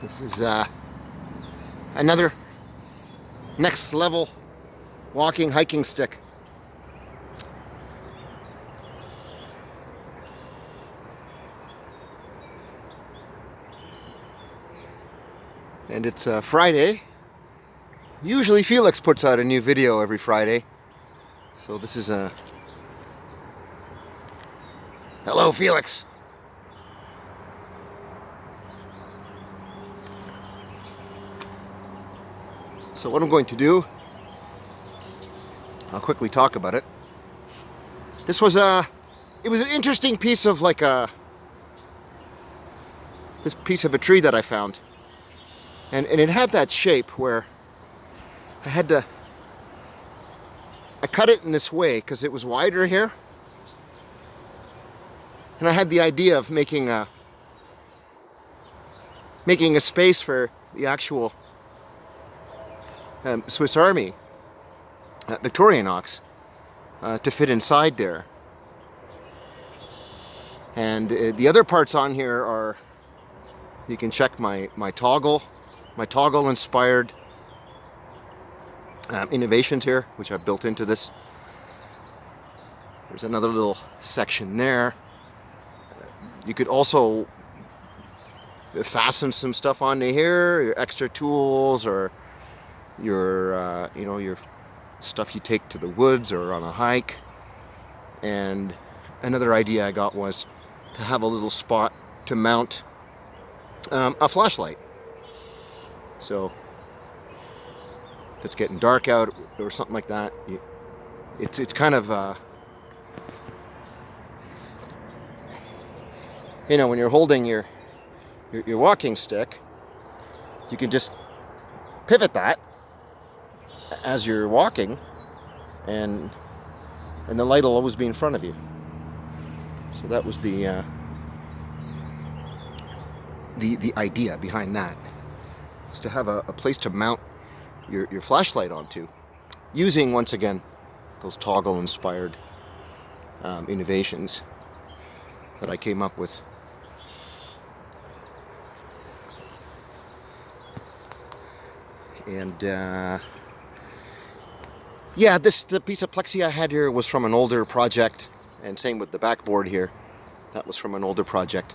This is another next level walking hiking stick. And it's Friday. Usually Felix puts out a new video every Friday. So this is a... Hello, Felix! So what I'm going to do, I'll quickly talk about it. This was it was an interesting piece of this piece of a tree that I found. And it had that shape where I cut it in this way because it was wider here. And I had the idea of making a space for the actual Swiss Army Victorinox to fit inside there. And the other parts on here are, you can check my toggle inspired innovations here, which I've built into this. There's another little section there. You could also fasten some stuff onto here, your extra tools or your your stuff you take to the woods or on a hike. And another idea I got was to have a little spot to mount a flashlight. So if it's getting dark out or something like that, it's kind of when you're holding your walking stick, you can just pivot that as you're walking, and the light will always be in front of you. So that was the idea behind that, is to have a place to mount your flashlight onto, using, once again, those toggle inspired innovations that I came up with. And yeah, the piece of plexi I had here was from an older project, and same with the backboard here. That was from an older project.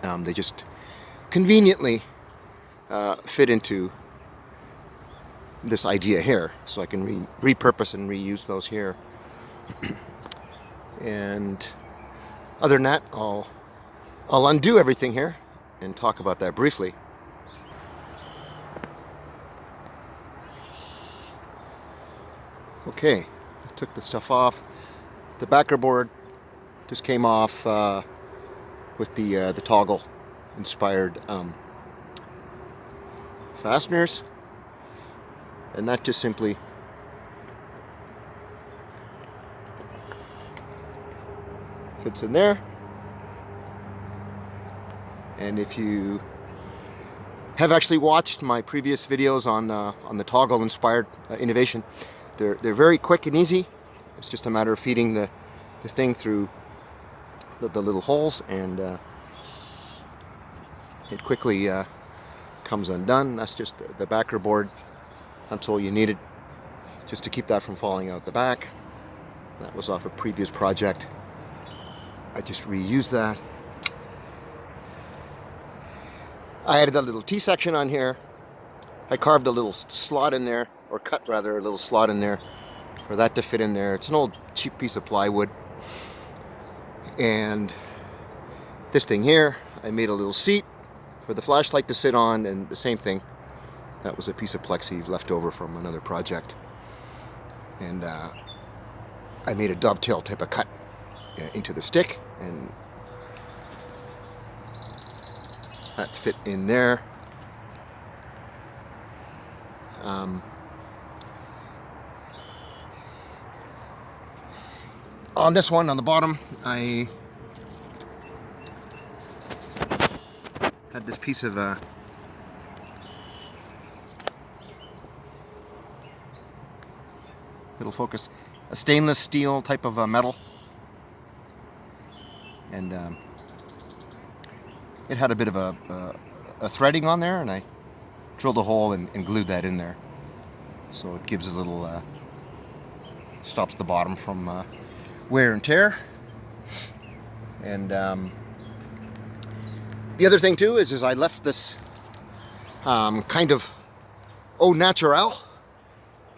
They just conveniently fit into this idea here, so I can repurpose and reuse those here. And other than that, I'll undo everything here and talk about that briefly. Okay, took the stuff off. The backer board just came off with the toggle inspired fasteners, and that just simply fits in there. And if you have actually watched my previous videos on the toggle inspired innovation, they're very quick and easy. It's just a matter of feeding the thing through the little holes, and it quickly comes undone. That's just the backer board. That's all you needed, just to keep that from falling out the back. That was off a previous project. I just reused that. I added a little T-section on here. I carved a little slot in there, or cut rather, a little slot in there for that to fit in there. It's an old cheap piece of plywood. And this thing here, I made a little seat for the flashlight to sit on, and the same thing. That was a piece of plexi left over from another project. And I made a dovetail type of cut into the stick, and that fit in there. On this one, on the bottom, I had this piece of it'll focus, a stainless steel type of metal, and it had a bit of a a threading on there, and I drilled a hole and glued that in there. So it gives a little, stops the bottom from wear and tear. And the other thing too is I left this kind of au naturel.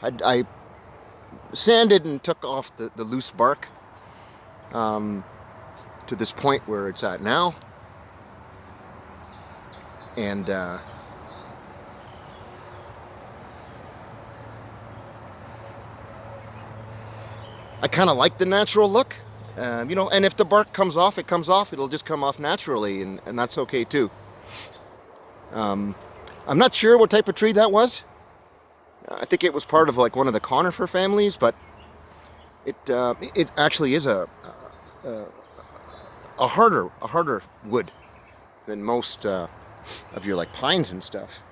I sanded and took off the loose bark to this point where it's at now. And I kind of like the natural look, you know, and if the bark comes off, it comes off. It'll just come off naturally, and that's okay too. I'm not sure what type of tree that was. I think it was part of like one of the conifer families, but it actually is a harder wood than most of your like pines and stuff.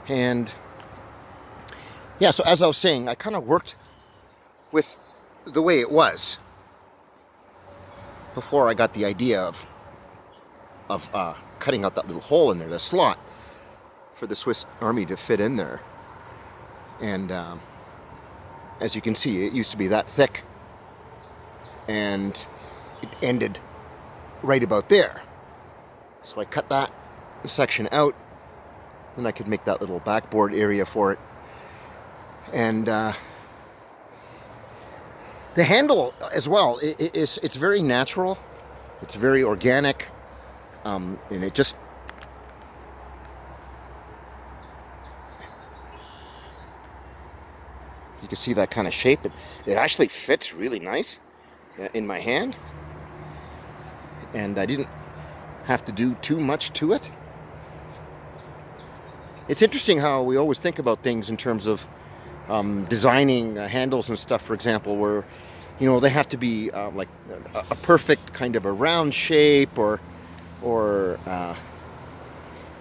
And yeah, so as I was saying, I kind of worked with the way it was before I got the idea of cutting out that little hole in there, the slot for the Swiss Army to fit in there. And as you can see, it used to be that thick, and it ended right about there. So I cut that section out, then I could make that little backboard area for it. And the handle as well, it's very natural, it's very organic, and it just, you can see that kind of shape. It actually fits really nice in my hand, and I didn't have to do too much to it. It's interesting how we always think about things in terms of designing handles and stuff, for example, where, you know, they have to be like a perfect kind of a round shape, or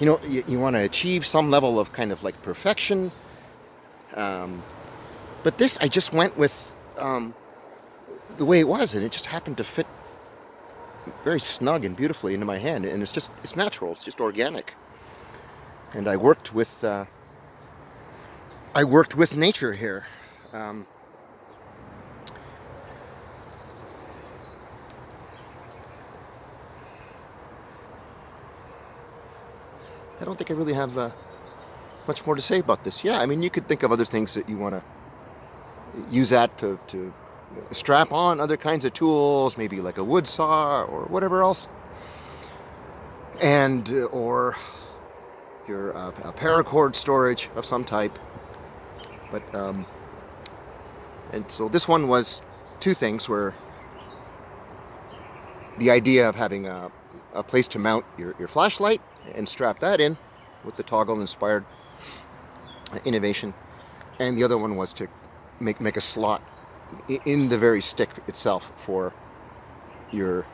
you know, you want to achieve some level of kind of like perfection. But this, I just went with the way it was, and it just happened to fit very snug and beautifully into my hand, and it's natural, it's just organic. And I worked with nature here. I don't think I really have much more to say about this. Yeah, I mean, you could think of other things that you want to use that to strap on other kinds of tools, maybe like a wood saw or whatever else, and or your a paracord storage of some type. But and so this one was two things, where the idea of having a place to mount your flashlight and strap that in with the toggle inspired innovation, and the other one was to make a slot in the very stick itself for your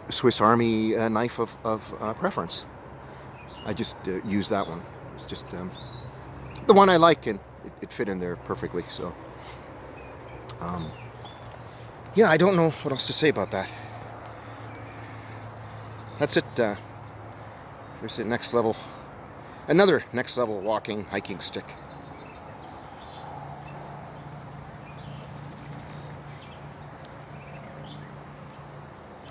Swiss Army knife of preference. I just used that one. It's just the one I like, and it fit in there perfectly. So yeah, I don't know what else to say about that. That's it. Here's the next level, another next level walking, hiking stick.